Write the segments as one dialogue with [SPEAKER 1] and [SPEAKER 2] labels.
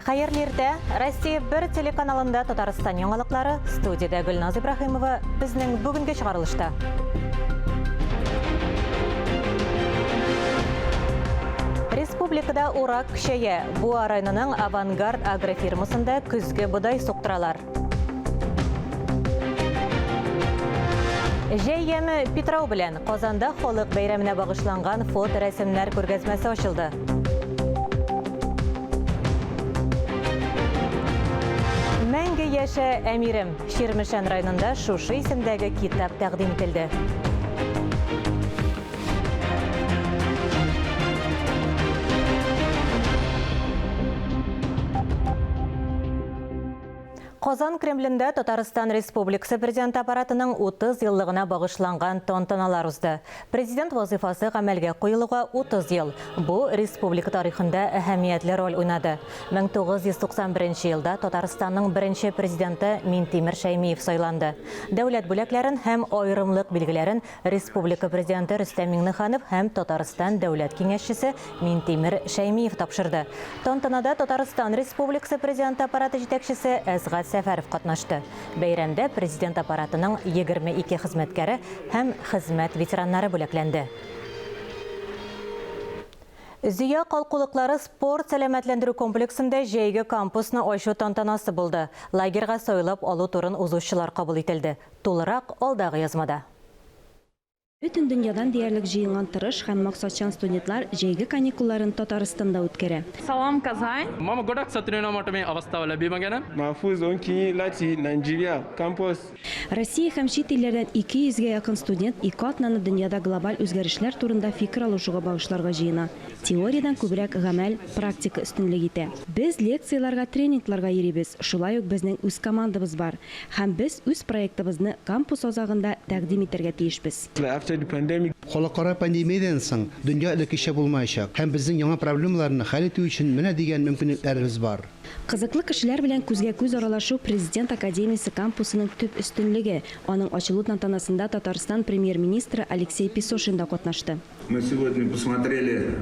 [SPEAKER 1] Хайырлы иртә. Россия 1 телеканалында Татарстан яңалыклары, студияда Гүлназ Ибрахимова безнең бүгенге чыгарылышта. Республикада урак көчәя. Буа районының Авангард агрофирмасында күзге будай суктыралар. Җәйеме Петрау белән Казанда халык бәйрәменә багышланган фото рәсемнәр күргәзмәсе ачылды. Мәңге яшә әмирем Ширмешән районында шушы исемдәге китап тәкъдим ителде. Казан Кремлендә Татарстан Республикасы президент аппаратының 30 еллыгына багышланган тантаналар узды. Президент вазифасы гамәлгә куелуга 30 ел. Бу республика тарихында әһәмиятле роль уйнады. 1991 елда Татарстанның беренче президенты Минтимер Шәймиев сайланды. Дәүләт бүләкләрен һәм аерымлык билгеләрен республика президенты Рөстәм Миңнеханов һәм Татарстан дәүләт киңәшчесе Минтимер Шәймиев тапшырды. Тантанада Татарстан Республикасы президент аппараты җитәкчесе Әзгат Сәфәров катнашты. Бәйрәмдә президент аппаратының 22 хезмәткәре һәм хезмәт ветераннары бүләкләнде. Зия калкулыклары спорт сәламәтләндерү комплексында җәйге кампусны ачу тантанасы булды. Лагерга сойлап алу турын узучылар кабул ителде. Тулырак алдагы язмада.
[SPEAKER 2] Бөтен дөньядан диярлек җыелган тырыш һәм максатчан студентлар җәйге каникулларын Татарстанда үткәрә.
[SPEAKER 3] Салам, Казань.
[SPEAKER 4] Мама годак сатрина матами аваста вала бимагана.
[SPEAKER 5] Mahfuz Onki Lati Nigeria campus.
[SPEAKER 2] Россия һәм чит илләрдән 200-гә якын студент 2 атнаны дөньяда глобаль үзгәрешләр турында фикер алышуга багышларга җыена. Теориядән күбрәк гамәл, практика өстенлек итә. Без лекцияларга, тренингларга йөрибез. Шулай ук безнең үз командабыз бар һәм без үз проектыбызны кампус азагында тәкъдим итәргә тиешбез.
[SPEAKER 6] Халыкара пандемиядан соң дөнья элеккечә булмаячак һәм безнең яңа проблемаларны хәл итү өчен менә дигән мөмкинлекләребез бар.
[SPEAKER 2] Кызыклы кешеләр белән күзгә-күз аралашу президент академиясе кампусының төп өстенлеге. Аның ачылу тантанасында Татарстан премьер-министры Алексей Песошин да катнашты.
[SPEAKER 7] Мы сегодня посмотрели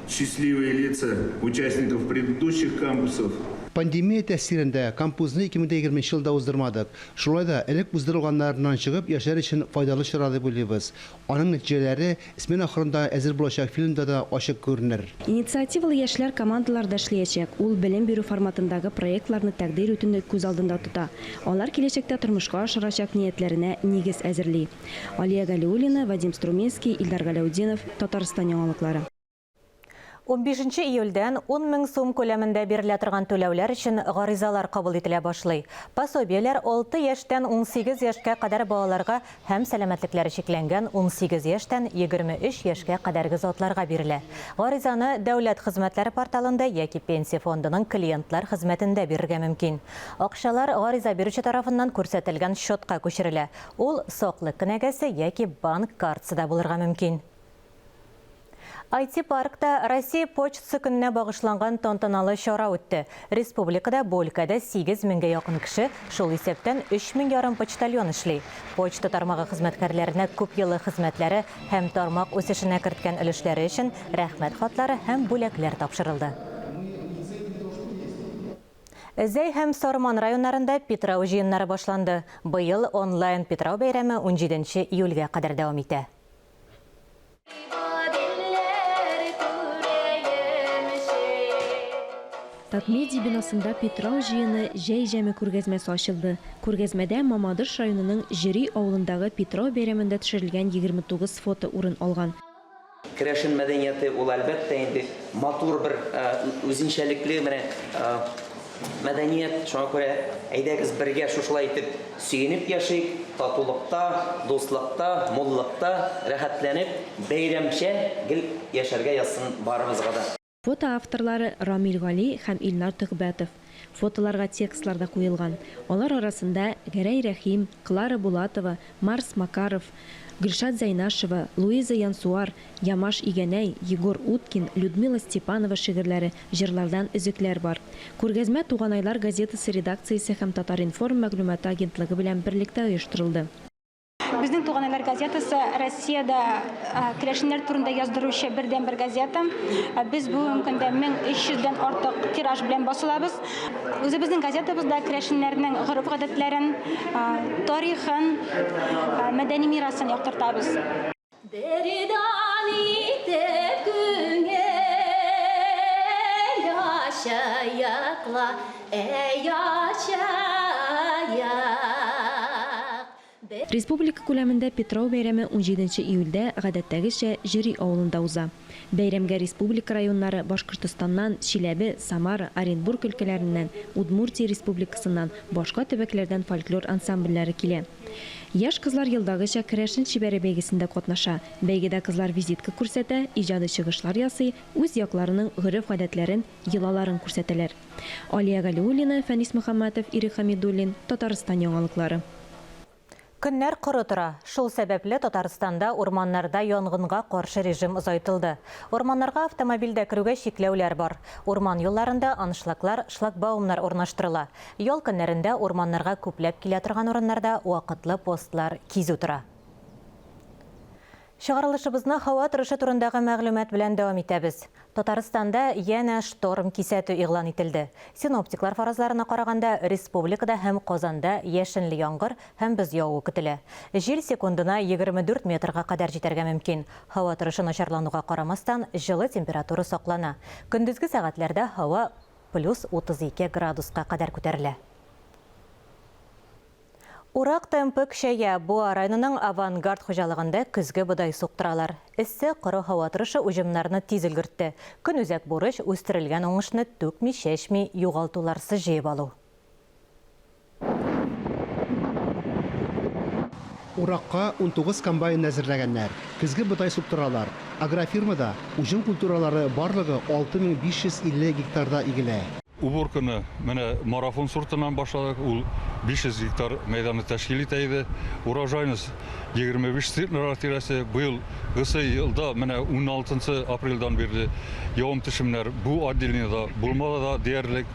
[SPEAKER 7] счастливые лица участников предыдущих кампусов.
[SPEAKER 6] Пандемия тәэсирендә кампусны 2020 елда уздырмадык. Шулай да элек уздырылганнарыннан чыгып яшьләр өчен файдалы чара дип уйлыйбыз. Аның нәтиҗәләре смена ахырында әзер булачак фильмда да ачык күренер.
[SPEAKER 2] Инициативалы яшьләр командаларда эшләячәк. Ул белем бирү форматындагы проектларны тәкъдим итүне күз алдында тота. Алар киләчәктә тормышка ашырачак ниятләренә нигез әзерли. Алия Галиуллина, Вадим Струминский, Илдар Галаудинов, Татарстан яңалыклары.
[SPEAKER 1] 15 июльдән 10 мең сум күләмендә бирелә торган түләүләр өчен гаризалар кабул ителә башлый. Пособиеләр 6 яшьтән 18 яшькә кадәр балаларга һәм сәламәтлекләре шикләнгән 18 яшьтән 23 яшькә кадәрге затларга бирелә. Гаризаны дәүләт хезмәтләре порталында яки пенсия фондының клиентлар хезмәтендә бирергә мөмкин. Акчалар гариза бирүче тарафыннан күрсәтелгән счетка күчерелә. Ул саклык кенәгәсе яки банк картасында булырга мөмкин. IT-паркта Россия почтасы көненә багышланган тантаналы чара үтте. Республикада бу өлкәдә 8 меңгә якын кеше, шул исәптән 3 мең ярым почтальон эшли. Почта тармагы хезмәткәрләренә күп еллы хезмәтләре һәм тармак үсешенә керткән өлешләре өчен рәхмәт хатлары һәм бүләкләр тапшырылды. Зәй һәм Сарман районнарында Петрау җыеннары башланды. Быел онлайн Петрау бәйрәме 17 июльгә кадәр дәвам итә.
[SPEAKER 2] Татмедиа бинасында Петрау җыены җәй җәме күргәзмәсе ачылды. Күргәзмәдә Мамадыш районының Җири авылындагы Петрау бәйрәмендә төшерелгән 29 фото урын алган.
[SPEAKER 8] Керәшен мәдәнияте ул әлбәттә инде матур бер үзенчәлекле мәдәният, шуңа күрә әйдәгез бергә шушылай итеп сөенеп яшик, татулыкта, дуслыкта, муллыкта рәхәтләнеп, бәйрәмчә гел яшәргә язсын барыбызга да.
[SPEAKER 2] Фото авторлары Рамил Гали һәм Илнар Төхбәтов. Фотоларга текстлар да куелган. Алар арасында Гәрәй Рәхим, Клара Булатова, Марс Макаров, Гөлшат Зайнашева, Луиза Янсуар, Ямаш Игәнәй, Егор Уткин, Людмила Степанова шигырьләре, җырлардан өзекләр бар. Күргәзмә Туганайлар газетасы редакциясе һәм Татар-Информ мәгълүмат агентлыгы белән берлектә оештырылды.
[SPEAKER 3] Безнең Туганнар газетасы Россиядә керәшеннәр турында яздыручы бердән-бер газета. Без бүгенге көндә 1300-дән артык тираж белән басылабыз. Үзебезнең газетабызда керәшеннәрнең гореф-гадәтләрен, тарихын, мәдәни мирасын яктыртабыз.
[SPEAKER 2] Республика күләмендә Петров бәйрәме 17 июльдә гадәттәгечә Җири авылында уза. Бәйрәмгә республика районнары Башкортстаннан, Чиләбе, Самара, Оренбург өлкәләреннән, Удмуртия республикасыннан, башка төбәкләрдән фольклор ансамбльләре килә. Яшь кызлар елдагыча керәшен шибәре бәйгесендә катнаша. Бәйгедә кызлар визитка күрсәтә, иҗади чыгышлар ясый, үз якларының гореф-гадәтләрен, йолаларын күрсәтәләр. Алия Галиуллина, Фәнис Мөхәммәтов, Ирек Хәмидуллин, Татарстан яңалыклары.
[SPEAKER 1] Көннәр коры тора. Шул сәбәпле Татарстанда урманнарда янгынга каршы режим озайтылды. Урманнарга автомобильдә керүгә чикләүләр бар. Урман юлларында аншлаклар, шлагбаумнар урнаштырыла. Ял көннәрендә урманнарга күпләп килә торган урыннарда вакытлы постлар кизү тора. Чыгарылышыбызны һава торышы турындагы мәгълүмат белән дәвам итәбез. Татарстанда яңа шторм кисәтү игълан ителде. Синоптиклар фаразларына караганда, республикада һәм Казанда яшенле яңгыр һәм боз явуы көтелә. Җил секундына 24 метрга кадәр җитәргә мөмкин. Һава торышы начарлануга карамастан, җылы температура саклана. Көндезге сәгатьләрдә һава +32 градуска кадәр күтәрелә. Урак темпы көчәя. Буа районының Авангард хуҗалыгында көзге бодай суктыралар. Эссе коры һава торышы уҗымнарны тиз өлгертте. Көн үзәк бурыч үстерелгән уңышны түкми, шәшми, югалтуларсыз җыеп алу.
[SPEAKER 6] Уракка 19 комбайн әзерләгәннәр. Көзге бодай суктыралар. Агрофирмада уҗым культуралары барлыгы 6550 гектарда игелә.
[SPEAKER 9] Уборканы менә марафон сортынан башладык. Ул 500 гектар мәйданны тәшкил итә иде. Урожайныз 25 центнер тирәсе. Быел гысы елда менә 16 апрельдан бері явым-төшемнәр бу отделениедә булмады да диярлек.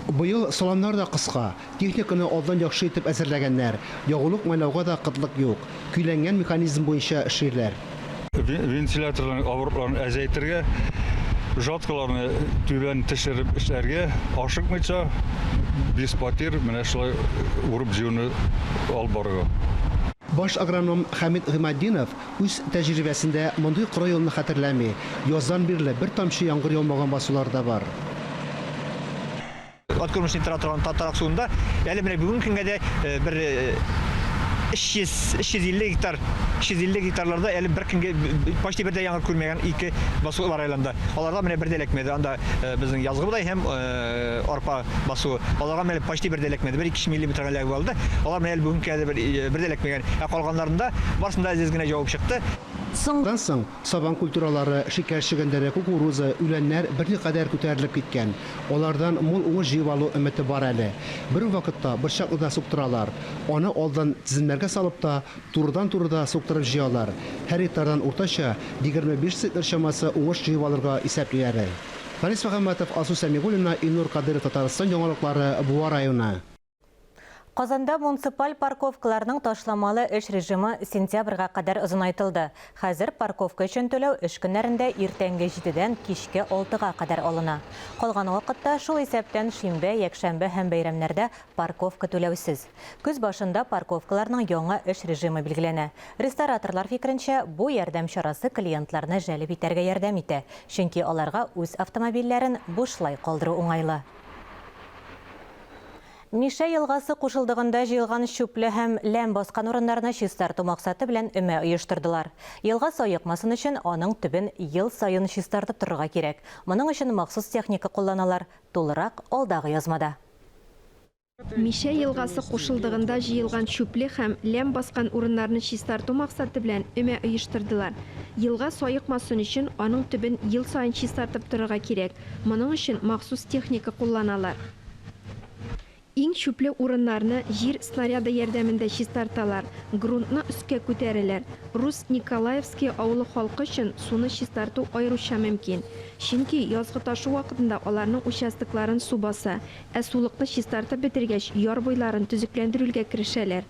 [SPEAKER 6] Быел саламнар да кыска. Техниканы алдан яхшы итеп әзерләгәннәр. Ягулык майлауга да кытлык юк. Көйләнгән механизм буенча эшләр.
[SPEAKER 9] Вентиляторларын авырларын әзәйтергә, жаткаларны түбән төшереп эшләргә, ашыкмыйча без потерь менә шулай урып җыюны алып барырга.
[SPEAKER 6] Баш агроном Хамид Гыймаддинов үз тәҗрибәсендә мондый коры юлны хәтерләми. Яздан бирле бер тамчы яңгыр яумаган басулар да бар.
[SPEAKER 10] Откормышный траторын татарак суында, әле менә бүгенге көнгә дә бер 350 гектарларда әле бер көнгә почти бердә яңгыр күрмәгән ике басу бар айланда. Аларда менә бердә эләкмәде. Анда безнең язгы будай һәм арпа басуы. Аларга менә почти бердә эләкмәде. 1-2 миллиметр эләк булды. Алар менә бүгенге бердә эләкмәгән. Калганнарында барысында әзиз генә җавап чыкты.
[SPEAKER 6] Соңдан соң сабан культуралары, шикәр чөгендәре, кукуруза, үләннәр берникадәр күтәрелеп киткән. Алардан мул уңыш җыеп алу өмете бар әле. Бер вакытта бер чакны суктыралар. Аны алдан тизимнәргә салып та турыдан-турыда суктырып җыялар. Һәр гектардан уртача 25 центнер чамасы уңыш җыеп алырга исәплиләр. Фарис Мөхәммәтов, Асу Сәмигуллина, Илнур Кадыров, Татарстан яңалыклары, Буа районы.
[SPEAKER 1] Казанда муниципаль парковкаларның ташламалы эш режимы сентябрьгә кадәр озынайтылды. Хәзер парковка өчен түләү эш көннәрендә иртәнге 7-дән кичке 6-га кадәр алына. Калган вакытта шул исәптән шимбә, якшәмбе һәм бәйрәмнәрдә парковка түләүсез. Көз башында парковкаларның яңа эш режимы билгеләнә. Рестораторлар фикеренчә, бу ярдәм чарасы клиентларны җәлеп итәргә ярдәм итә, чөнки аларга үз автомобильләрен бушлай калдыру уңайлы. Миша елгасы кушылдыгында җыелган чүпле һәм ләм баскан урыннарны чистарту максаты белән өмә оештырдылар. Елга сайыкмасын өчен аның төбен ел сайын чистартып торырга кирәк. Моның өчен махсус техника кулланалар. Тулырак алдагы язмада.
[SPEAKER 2] Миша елгасы кушылдыгында җыелган чүпле һәм ләм баскан урыннарны чистарту максаты белән өмә оештырдылар. Елга сайыкмасын өчен аның төбен ел сайын чистартып торырга кирәк. Моның өчен махсус техника кулланалар. Иң чүпле урыннарны җир снаряды ярдәмендә чистарталар, грунтны өскә күтәрәләр. Рус Николаевский авылы халкы өчен суны чистарту аеруча мөмкин. Чөнки язгы ташу вакытында аларның участокларын су баса, ә сулыкны чистартып бетергәч яр буйларын төзекләндерүгә керешәләр.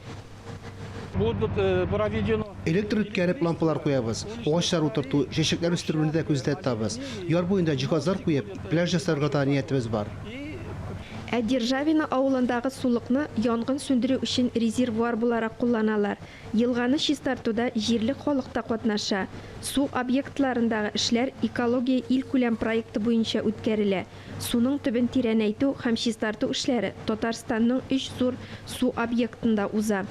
[SPEAKER 5] Будут проведено.
[SPEAKER 6] Электр үткәреп лампалар куябыз, агачлар утырту, чәчәкләр үстерүне дә күздә тотабыз. Яр буенда җиһазлар куеп, пляж ясарга да ниятебез бар.
[SPEAKER 2] Державина авылындагы сулыкны янгын сөндерү өчен резервуар буларак кулланалар. Елганы чистартуда җирлек халык та катнаша. Су объектларындагы эшләр экология ил күләм проекты буенча үткәрелә. Суның төбен тирәнәйтү һәм чистарту эшләре Татарстанның 3 зур су объектында уза.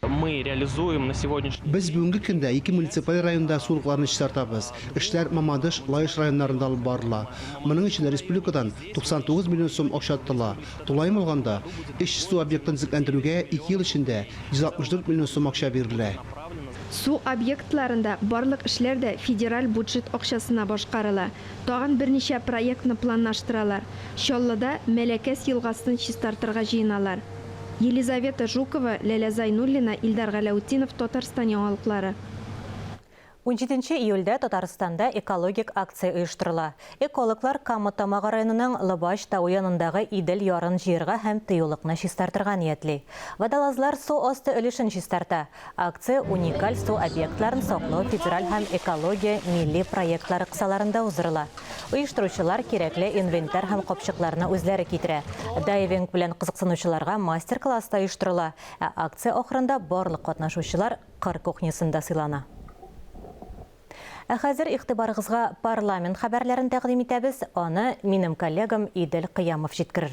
[SPEAKER 4] Мы реализуем на сегодняшний
[SPEAKER 6] Без бүгенге көндә 2 муниципаль районда сулыкларны чистартабыз. Эшләр Мамадыш, Лаеш районнарында алып барыла. Моның өчен республикадан 99 миллион сум акча тотыла. Тулайым алганда, 3 су объектын төзекләндерүгә 2 ел эчендә 164 миллион сум акча бирелә.
[SPEAKER 2] Су объектларында барлык эшләр дә федераль бюджет акчасына башкарыла. Тагын берничә проектны планлаштыралар. Чаллыда Мәләкәс елгасын чистартырга җыеналар. Елизавета Жукова, Ләлә Зайнуллина, Илдар Галаутдинов, Татарстан яңалыклары.
[SPEAKER 1] 17 июльдә Татарстанда экологик акция оештырыла. Экологлар Камытамагы районының Лыбаш тауы янындагы Идел ярын җыерга һәм тыюлыкны чистартырга ниятли. Водолазлар су асты өлешен чистарта. Акция уникаль су объектларын саклау федераль һәм экология милли проектлары кысаларында уздырыла. Оештыручылар кирәкле инвентарь һәм капчыкларны үзләре китерә. Дайвинг белән кызыксынучыларга мастер-класс та оештырыла. Акция ахырында барлык катнашучылар кыр кухнясында сыйлана. Хәзер игътибарыгызга парламент хәбәрләрен тәкъдим итәбез. Аны минем коллегам Идел Кыямов җиткерер.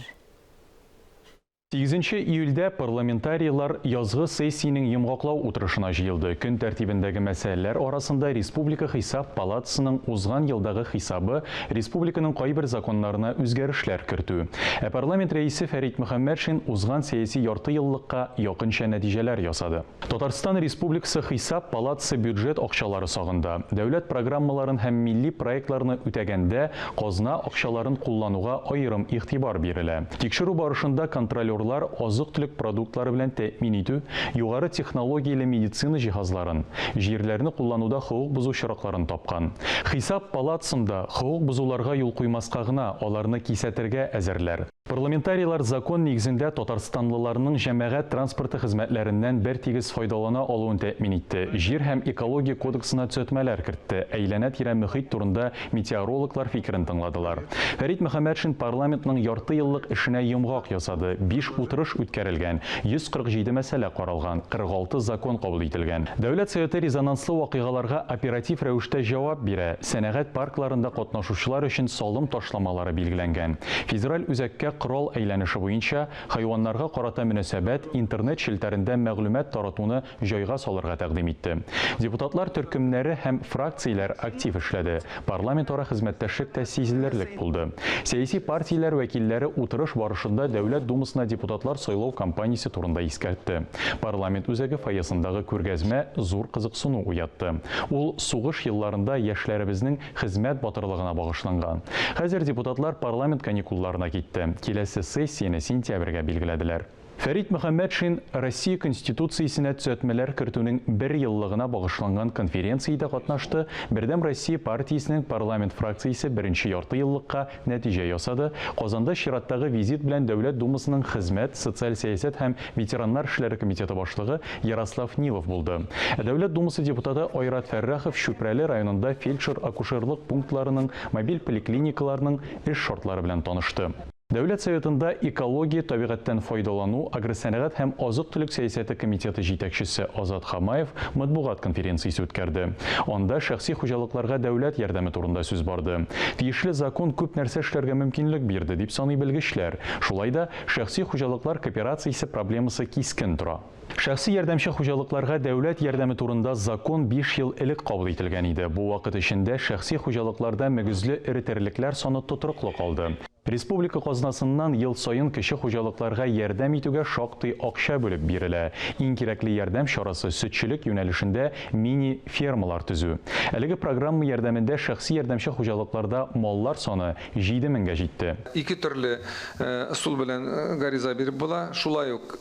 [SPEAKER 11] 8 июльдә парламентарийлар язгы сессияның йомгаклау утырышына җыелды. Көн тәртибендәге мәсьәләләр арасында Республика Хисап палатасының узган елдагы хисабы, республиканың кайбер законнарына үзгәрешләр кертү. Парламент рәисе Фәрит Мөхәммәтшин узган сәяси ярты еллыкка якынча нәтиҗәләр ясады. Татарстан Республикасы Хисап палатасы бюджет акчалары сагында, дәүләт программаларын һәм милли проектларны үтәгәндә казна акчаларын куллануга аерым игътибар бирелә. Тикшерү барышында контролерлар азык-төлек продуктлары белән тәэмин итү, югары технологияле медицина җиһазларын, җирләрне куллануда хукук бузу чаракларын тапкан. Хисап палатасында хукук бузуларга юл куймаска гына аларны кисәтергә әзерләр. Парламентарийлар закон нигезендә татарстанлыларның җәмәгать транспорты хезмәтләреннән бер тигез файдалана алуын тәэмин итте. Җир һәм экология кодексына төзәтмәләр кертте. Әйләнә-тирә мөхит турында метеорологлар фикерен тыңладылар. Фәрит Мөхәммәтшин парламентның ярты еллык эшенә йомгак ясады. 5 утырыш үткәрелгән, 147 мәсьәлә каралган, 46 закон кабул ителгән. Дәүләт советы резонанслы вакыйгаларга оператив рәвештә җавап бирә. Сәнәгать паркларында катнашучылар өчен салым ташламалары билгеләнгән. Федераль үзәккә корал әйләнеше буенча хайваннарга карата мөнәсәбәт интернет челтәрендә мәгълүмат таратуны җайга салырга тәкъдим итте. Депутатлар төркемнәре һәм фракцияләр актив эшләде. Парламентара хезмәттәшлек тә сизелерлек булды. Сәяси партияләр вәкилләре утырыш барышында Дәүләт думасына депутатлар сайлау кампаниясе турында искәртте. Парламент үзәге фойесындагы күргәзмә зур кызыксыну уятты. Ул сугыш елларында яшьләребезнең хезмәт батырлыгына багышланган. Хәзер депутатлар парламент каникулларына китте. Киләсе сессияне сентябрьгә билгеләделәр. Фәрит Мөхәммәтшин Россия Конституциясенә төзәтмәләр кертүнең 1 еллыгына багышланган конференциядә катнашты. Бердәм Россия партиясенең парламент фракциясе беренче ярты еллыкка нәтиҗә ясады. Казанда чираттагы визит белән Дәүләт думасының хезмәт, социаль сәясәт һәм ветераннар эшләре комитеты башлыгы Ярослав Нилов булды. Дәүләт думасы депутаты Айрат Фәррахов Шүпрәле районында фельдшер-акушерлык пунктларының, мобиль поликлиникаларының эш шартлары белән танышты. Дәүләт советында экология, табигатьтән файдалану, агросәнәгать һәм азык-төлек сәясәте комитеты җитәкчесе Азат Хамаев матбугат конференциясе үткәрде. Анда шәхси хуҗалыкларга дәүләт ярдәме турында сүз барды. Тиешле закон күп нәрсә эшләргә мөмкинлек бирде дип саный белгечләр. Шулай да шәхси хуҗалыклар кооперациясе проблемасы кискен тора. Шәхси ярдәмче хуҗалыкларга дәүләт ярдәме турында закон 5 ел элек кабул ителгән иде. Бу вакыт эчендә шәхси хуҗалыкларда мөгезле эретерлекләр саны тотрыклы калды. Республика казнасыннан ел сайын кече хуҗалыкларга ярдәм итүгә шактый акча бүлеп бирелә. Иң кирәкле ярдәм чарасы сөтчелек юнәлешендә мини фермалар төзү. Әлеге программа ярдәмендә шәхси ярдәмче хуҗалыкларда маллар саны 7000гә җитте.
[SPEAKER 12] Ике төрле ысул белән гариза биреп була. Шулай ук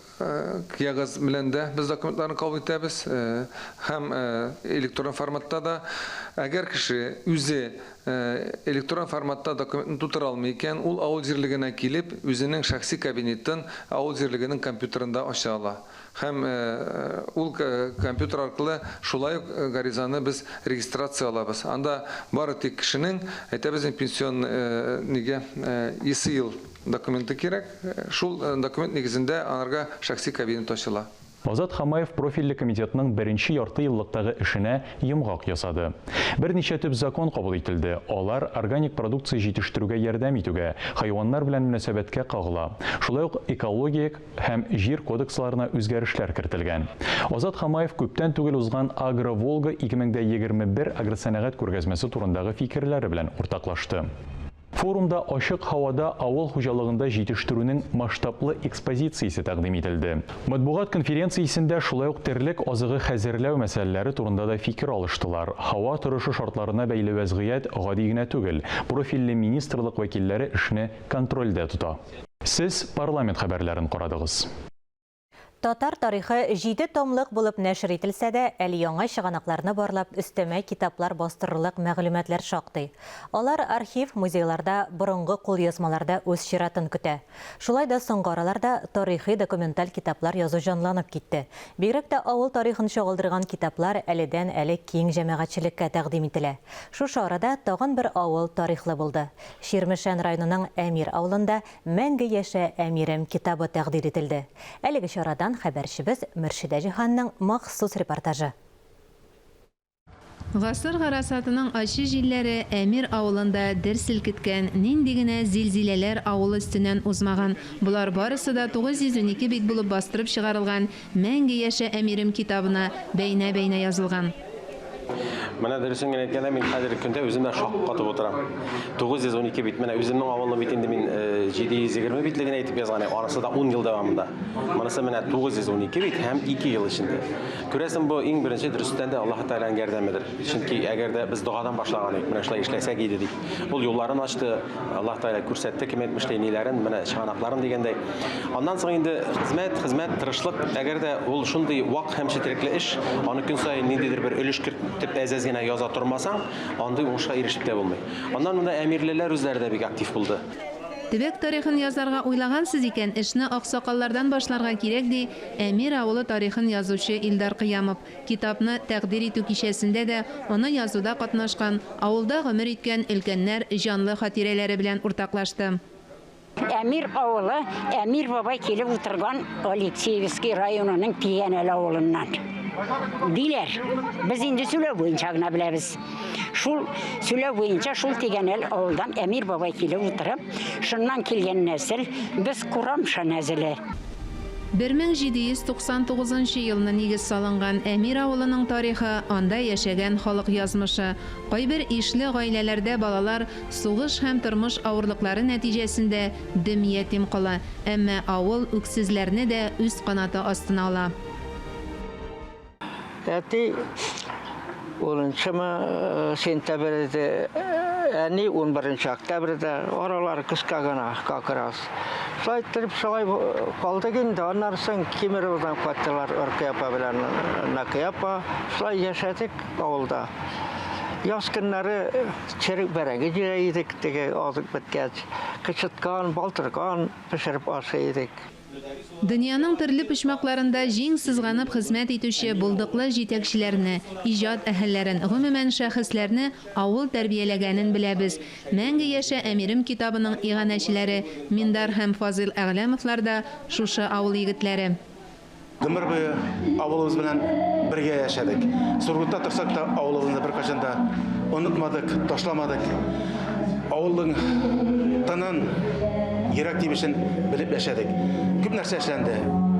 [SPEAKER 12] кягаз белән дә без документларны кабул итәбез һәм электрон форматта да. Әгәр кеше үзе электрон форматта документны тутыра алмый икән, ул авыл җирлегенә килеп, үзенең шәхси кабинетін авыл җирлегенең компьютерында ача ала. Һәм ул компьютер аркылы шулай ук гаризаны без регистрация алабыз. Анда бары тик кешенең, әйтәбез, пенсион нигә 2 ел документы кирәк. Шул документ нигезендә анарга шәхси кабинет ачыла.
[SPEAKER 11] Азат Хамаев профильле комитетның беренче ярты еллыктагы эшенә йомгак ясады. Берничә төп закон кабул ителде. Алар органик продукция җитештерүгә ярдәм итүгә, хайваннар белән мөнәсәбәткә кагыла. Шулай ук экологик һәм җир кодексларына үзгәрешләр кертелгән. Азат Хамаев күптән түгел узган Агро-Волга 2021 агросәнәгать күргәзмәсе турындагы фикерләре белән уртаклашты. Форумда ачык һавада авыл хуҗалыгында җитештерүнең масштаблы экспозициясе тәкъдим ителде. Матбугат конференциясендә шулай ук терлек азыгы хәзерләү мәсьәләләре турында да фикер алыштылар. Һава торышы шартларына бәйле вәзгыять гади генә түгел. Профильле министрлык вәкилләре эшне контрольдә тота. Сез парламент хәбәрләрен карадыгыз.
[SPEAKER 1] Татар тарихы 7 томлык булып нәшр ителсә дә, әле яңа чыганакларны барлап өстәмә китаплар бастырырлык мәгълүматлар шактый. Алар архив, музейларда, борынгы кулъязмаларда үз чиратын көтә. Шулай да соңгы араларда тарихи документаль китаплар язу жанланып китте. Бигрәк тә авыл тарихын чагылдырган китаплар әледән-әле киң җәмәгатьчелеккә тәкъдим ителә. Шушы арада тагын бер авыл тарихлы булды. Ширмешән районының Әмир авылында «Мәңге яшә Әмирем» китабы тәкъдим ителде. Әлеге чарадан хәбәрчебез Мөршидә Җиһанның махсус репортажы.
[SPEAKER 13] Гасыр гарасатының ачы җилләре Әмир авылында дер селкеткән, нинди генә зилзиләләр авыл өстеннән узмаган. Булар барысы да 912 бит булып бастырып чыгарылган «Мәңге яшә Әмирем» китабына бәйнә-бәйнә язылган.
[SPEAKER 14] Менә дөресен генә әйткәндә, мин хәзерге көндә үзем дә шок катып утырам. 912 бит, менә үземнең авылны бит инде мин 720 битлеген әйтеп язган, анысы да 10 ел дәвамында. Монысы менә 912 бит һәм 2 ел эчендә. Күрәсең, бу иң беренче дөрестән дә Аллаһ Тәгаләнең ярдәмедер. Чөнки әгәр дә без дугадан башлаган идек, менә шулай эшләсәк иде ди. Ул юлларын ачты, Аллаһ Тәгалә күрсәтте кем әйтмешләй ниләрен, менә чыганакларын дигәндәй. Аннан соң инде хезмәт, тырышлык, әгәр дә ул шундый вак һәм четерекле эш, аны көн саен ниндидер бер өлеш кертеп әзәз генә яза тормасаң, андый уңышка ирешеп тә булмый. Аннан монда әмирлеләр үзләре дә бик актив булды.
[SPEAKER 13] Төбәк тарихын язарга уйлагансыз икән, эшне аксакаллардан башларга кирәк ди Әмир авылы тарихын язучы Илдар Кыямов. Китапны тәкъдир итү кичәсендә дә аны язуда катнашкан, авылда гомер иткән өлкәннәр җанлы хатирәләре белән уртаклашты.
[SPEAKER 15] Әмир авылы, Әмир бабай килеп утырган Алексеевский районының Тиянәл авылыннан. Диләр, без инде сүләү буенча гына беләбез. Шул сүләү буенча шул Тиянәл авылдан Әмир бабай килеп утырып, шуннан килгән нәсел без Курамша нәселе.
[SPEAKER 13] 1799 елны нигез салынган Әмир авылының тарихы, анда яшәгән халык язмышы. Кайбер ишле гаиләләрдә балалар сугыш һәм тормыш авырлыклары нәтиҗәсендә дөм ятим кала, әмма авыл үксезләрне дә үз канаты астына ала.
[SPEAKER 16] Әти 10 сентябрьдә, әни 11 октябрьдә аралары кыска гына какырас. Шулай итеп шулай калды инде, аннан соң Кемеровдан каттылар Оркаяпа белән Накаяпа. Шулай яшәдек авылда. Яз көннәре черек бәрәңге җыя идек, теге азык беткәч, кычыткан, балтырган пешереп ашый идек.
[SPEAKER 13] Дөньяның төрле почмакларында җиң сызганып хезмәт итүче булдыклы җитәкчеләрне, иҗат әһелләрен, гомумән шәхесләрне авыл тәрбияләгәнен беләбез. Мәңге яшә Әмирем китабының иганәчеләре Миндар һәм Фазил Әгъләмовлар да шушы авыл егетләре.
[SPEAKER 17] Гомер буе авылыбыз белән бергә яшәдек. Сургутта торсак та авылыбызны беркайчан да онытмадык, ташламадык. Авылның тынын, йөрәк тибешен белеп яшәдек. Күп нәрсә эшләнде.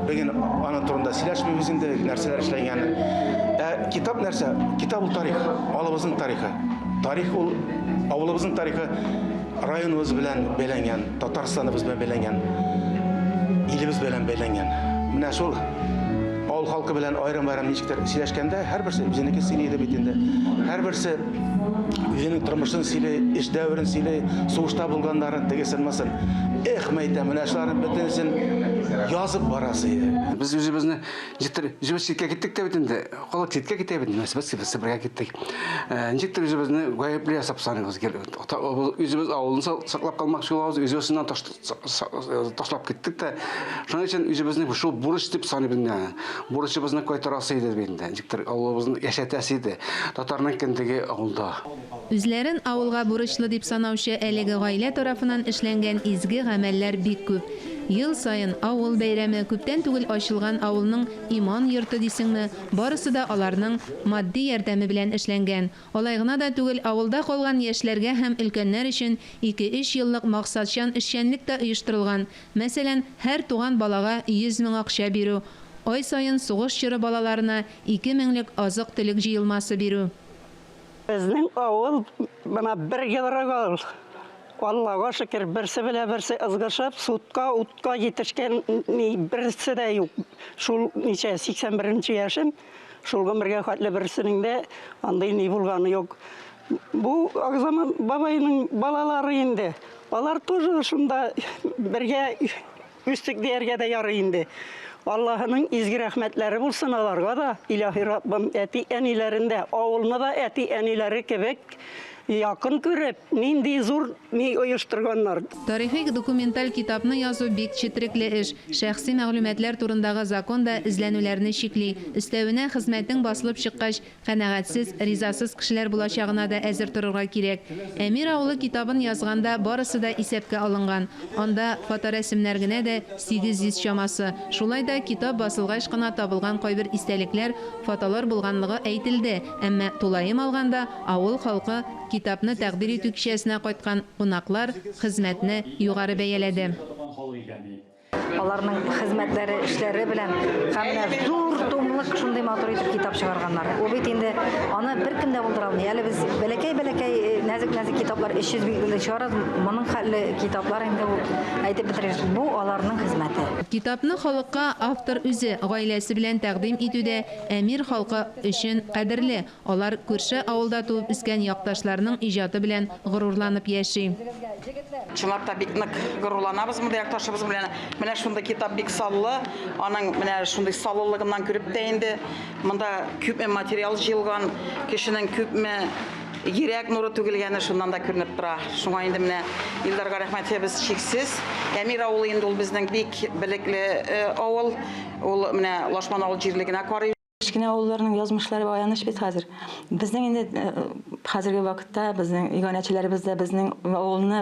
[SPEAKER 17] Бүген аның турында сөйләшмәбез инде, нәрсәләр эшләнгән. Китап нәрсә? Китап ул тарих, авылыбызның тарихы. Тарих ул авылыбызның тарихы районыбыз белән бәйләнгән, Татарстаныбыз белән бәйләнгән, илебез белән бәйләнгән. Менә шул авыл халкы белән аерым-аерым ничектер сөйләшкәндә, һәрберсе үзенеке сөйли иде бит инде. Һәрберсе Үзенең тормышын сөйләй, эш дәверен сөйләй, сугышта булганнарын тегесенмәсен. Мәйтә, менә шуларның бөтенесен язып барасы иде.
[SPEAKER 18] Biz özümüzü cidden jüvesitke gittik de bitinde. Kolak gittik de bitinde. Biz buraya gittik. Cidden özümüzü gayipli hesap sanıyoruz. Özümüz avlunu saklap kalmak şulavuz. Özümüzden taşlap gittik de. Şunun için özümüzü şu buruş dip sanıyordum yani. Buruşumuzun koytarasıydı bitinde. Cidden avlumuzun yaşatısıydı. Tatarның kendigi avulda.
[SPEAKER 13] Үзләрен авылга бурычлы дип санаучы әлеге гаилә тарафынан эшләнгән изге гамәлләр бик күп. Ел сайын авыл бәйрәме күптән түгел ачылган авылның иман йорты дисеңме, барысы да аларның матди ярдәме белән эшләнгән. Алай гына да түгел, авылда калган яшьләргә һәм өлкәннәр өчен 2-3 еллык максатчан эшчәнлек тә оештырылган. Мәсәлән, һәр туган балага 100 мең акча бирү, ай сайын сугыш чоры балаларына 2 меңлек азык-төлек җыелмасы бирү.
[SPEAKER 19] Безнең авыл бана бер елрак авыл. Аллага шөкер, берсе белән берсе ызгышып, судка, утка җитешкән берсе дә юк. Шул ничә 81нче яшем, шул гомергә хәтле берсенең дә андай ни булганы юк. Бу Агзаман бабайның балалары инде. Алар тоже шунда бергә үстек дияргә дә ярый инде. Аллаһның изге рәхмәтләре булсын аларга да, илаһи Раббым әти әниләрендә, авылны да әти әниләре кебек якын күреп, нинди зур ни оештырганнар.
[SPEAKER 13] Тарихи документаль китапны язу бик четерекле эш. Шәхси мәгълүматлар турындагы закон да эзләнүләрне чикли. Өстәвенә хезмәтең басылып чыккач, канәгатьсез, ризасыз кешеләр булачагына да әзер торырга кирәк. Әмир авылы китабын язганда барысы да исәпкә алынган. Анда фоторәсемнәр генә дә 800 чамасы. Шулай да китап басылгач кына табылган кайбер истәлекләр, фотолар булганлыгы әйтелде. Әмма тулайым алганда авыл халкы китапны тәкъдир итү кичәсенә кайткан кунаклар хезмәтне югары бәяләде.
[SPEAKER 20] Аларның хезмәтләре, эшләре белән һәм зур томлык шундый матур итеп китап чыгарганнар. Ул бит инде аны беркем дә булдыра алмый. Әле без бәләкәй нәзик китаплар 300 билгеле чыгарабыз. Моның хәлле китаплар инде ул әйтеп бетереш. Бу аларның хезмәте.
[SPEAKER 13] Китапны халыкка автор үзе гаиләсе белән тәкъдим итүдә Әмир халкы өчен кадерле. Алар күрше авылда туып үскән якташларның иҗаты белән горурланып яши.
[SPEAKER 21] Чынлап та бик нык горурланабыз монда якташыбыз белән. Менә шунда китап бик саллы, аның менә шундый саллылыгыннан күреп тә инде монда күп материал җыелган, кешенең күпме йөрәк нуры түгелгәне шуннан да күренеп тора. Шуңа инде менә Илдарга рәхмәтебез чиксез. Әмир авылы инде ул безнең бик билекле авыл. Ул менә Лашман авыл җирлегенә карый.
[SPEAKER 20] Кичкенә авылларның язмышлары аяныш бит хәзер. Безнең инде хәзерге вакытта безнең иганәчеләребез дә безнең авылны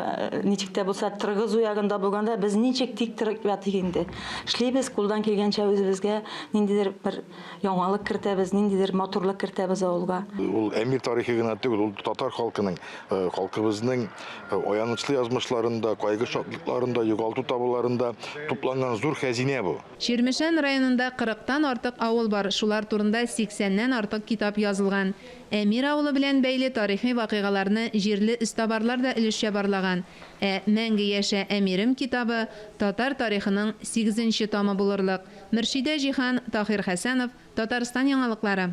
[SPEAKER 20] ничек тә булса тыргыз уягында булганда без ничек тик торып ятык инде. Эшлибез кулдан килгәнчә үзебезгә ниндидер бер яңалык кертәбез, ниндидер матурлык кертәбез авылга.
[SPEAKER 22] Ул Әмир тарихи гына түгел, ул татар халкының, халкыбызның аянычлы язмышларында, кайгы шатлыкларында, югалту табуларында тупланган зур хәзинә бу.
[SPEAKER 13] Чирмешән районында 40-тан артык авыл бар. Шулар турында 80-нән артык китап язылган. Әмир авылы белән бәйле тарихи вакыйгаларны җирле истабарлар да өлеш чабарлаган. Мәңге яшә Әмирем китабы татар тарихының 8нче томы булырлык. Мөршидә Җихан, Таһир Хәсәнов, Татарстан яңалыклары.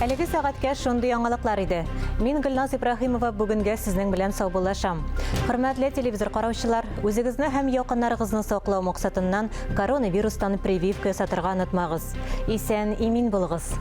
[SPEAKER 1] Әлеге сәгатькә шундый яңалыклар иде. Мин Гөлназ Ибраһимова бүгенгә сезнең белән саубуллашам. Хөрмәтле телевизор караучылар, үзегезне һәм якыннарыгызны саклау максатыннан коронавирустан прививка ясатырга онытмагыз. Исән, имин булыгыз.